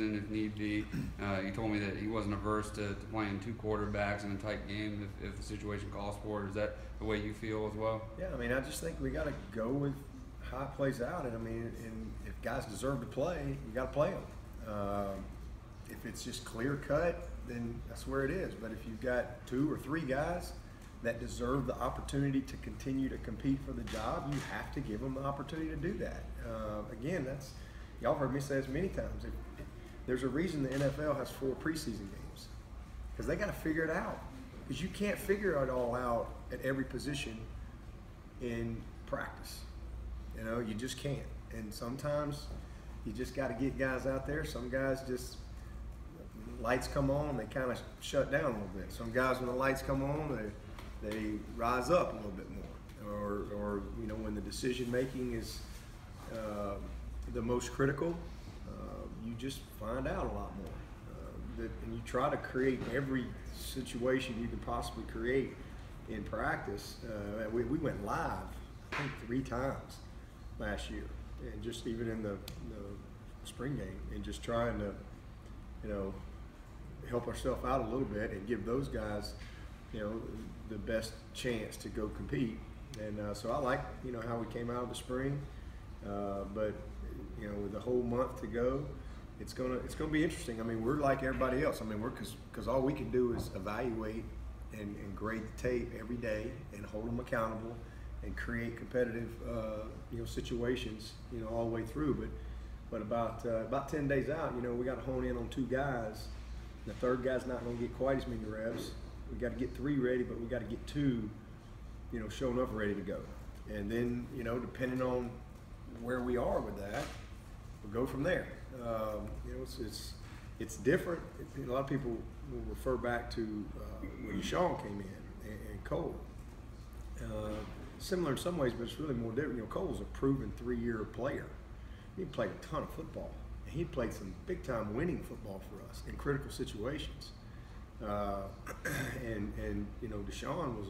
season if need be. You told me that he wasn't averse to playing two quarterbacks in a tight game if the situation calls for it. Is that the way you feel as well? Yeah, I mean, I just think we got to go with how it plays out. And I mean, if guys deserve to play, you got to play them. If it's just clear cut, then that's where it is. But if you've got 2 or 3 guys that deserve the opportunity to continue to compete for the job, you have to give them the opportunity to do that. Again, y'all heard me say this many times. There's a reason the NFL has 4 preseason games, because they got to figure it out. Because you can't figure it all out at every position in practice. You know, you just can't. And sometimes you just got to get guys out there. Some guys just, lights come on, they kind of shut down a little bit. Some guys, when the lights come on, they rise up a little bit more. Or you know, when the decision making is the most critical, you just find out a lot more. And you try to create every situation you can possibly create in practice. We went live, I think, 3 times last year, and just even in the spring game, and just trying to, you know, help ourselves out a little bit and give those guys, you know, the best chance to go compete. And so I like, you know, how we came out of the spring, but you know, with a whole month to go, it's gonna be interesting. I mean, we're like everybody else. I mean, because all we can do is evaluate and grade the tape every day and hold them accountable and create competitive, you know, situations, you know, all the way through. But about 10 days out, you know, we got to hone in on 2 guys. The third guy's not going to get quite as many reps. We got to get 3 ready, but we got to get 2, you know, showing up ready to go. And then, you know, depending on where we are with that, we'll go from there. You know, it's different. A lot of people will refer back to when Deshaun came in and Cole. Similar in some ways, but it's really more different. You know, Cole's a proven 3-year player. He played a ton of football. And he played some big-time winning football for us in critical situations. And you know, Deshaun was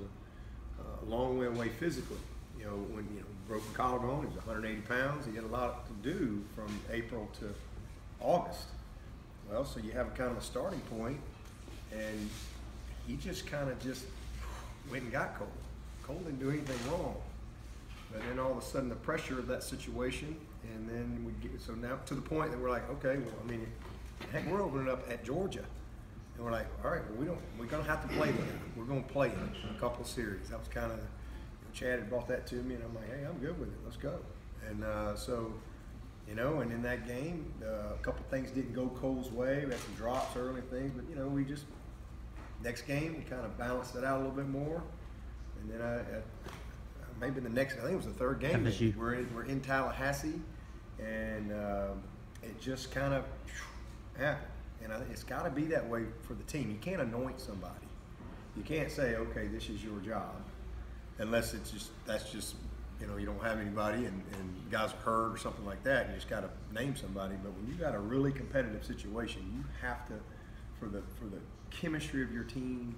a long way away physically. You know, when, you know, broken collarbone, he was 180 pounds. He had a lot to do from April to August. Well, so you have a kind of a starting point, and he just kind of just went and got Cole. Cole didn't do anything wrong. But then all of a sudden the pressure of that situation, and then we get, so now to the point that we're like, okay, well, I mean, heck, we're opening up at Georgia. And we're like, all right, well, we're going to have to play them. We're going to play them in a couple of series. That was kind of, you know, Chad had brought that to me, and I'm like, hey, I'm good with it. Let's go. And so, you know, and in that game, a couple things didn't go Cole's way. We had some drops early and things, but, you know, we just, next game, we kind of balanced it out a little bit more. And then maybe the next, I think it was the 3rd game. We're in Tallahassee, and it just kind of happened. And I think it's got to be that way for the team. You can't anoint somebody. You can't say, okay, this is your job, unless that's just, you know, you don't have anybody and guys are hurt or something like that. You just got to name somebody. But when you got a really competitive situation, you have to, for the chemistry of your team,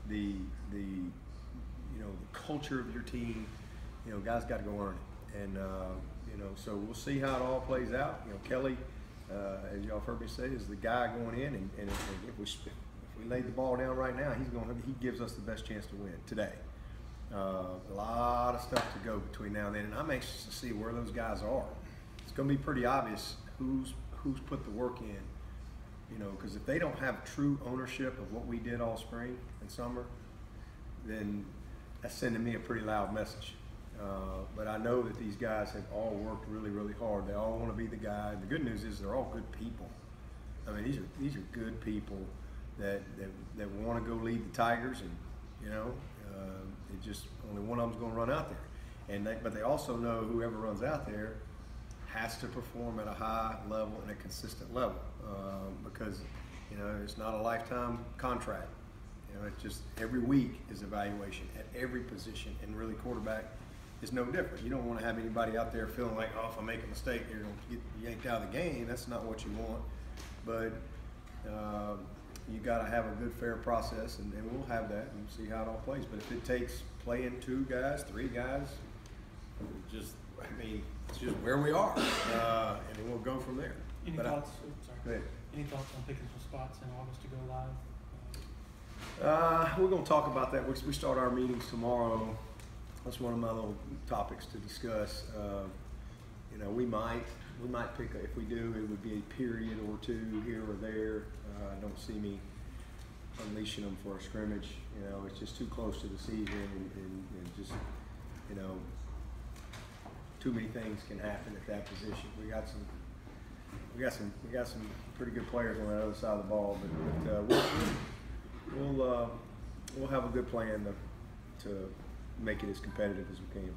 the you know, the culture of your team, you know, guys got to go earn it. And you know, so we'll see how it all plays out. You know, Kelly, as y'all heard me say, is the guy going in, and if we lay the ball down right now, he gives us the best chance to win today. A lot of stuff to go between now and then, and I'm anxious to see where those guys are. It's going to be pretty obvious who's put the work in, you know, because if they don't have true ownership of what we did all spring and summer, then that's sending me a pretty loud message. But I know that these guys have all worked really, really hard. They all want to be the guy. And the good news is they're all good people. I mean, these are good people that want to go lead the Tigers, and you know, it just only one of them's going to run out there. But they also know whoever runs out there has to perform at a high level and a consistent level, because you know, it's not a lifetime contract. You know, it's just every week is evaluation at every position, and really quarterback is no different. You don't want to have anybody out there feeling like, oh, if I make a mistake, you're going to get yanked out of the game. That's not what you want. But you got to have a good, fair process, and we'll have that and see how it all plays. But if it takes playing 2 guys, 3 guys, it's just where we are, and then we'll go from there. Any thoughts? Go ahead. Any thoughts on picking some spots in August to go live? We're going to talk about that. We start our meetings tomorrow. That's one of my little topics to discuss. We might pick, if we do, it would be a period or two here or there. I don't see me unleashing them for a scrimmage. It's just too close to the season, and just, too many things can happen at that position. We got some pretty good players on the other side of the ball, but we'll have a good plan to make it as competitive as we can.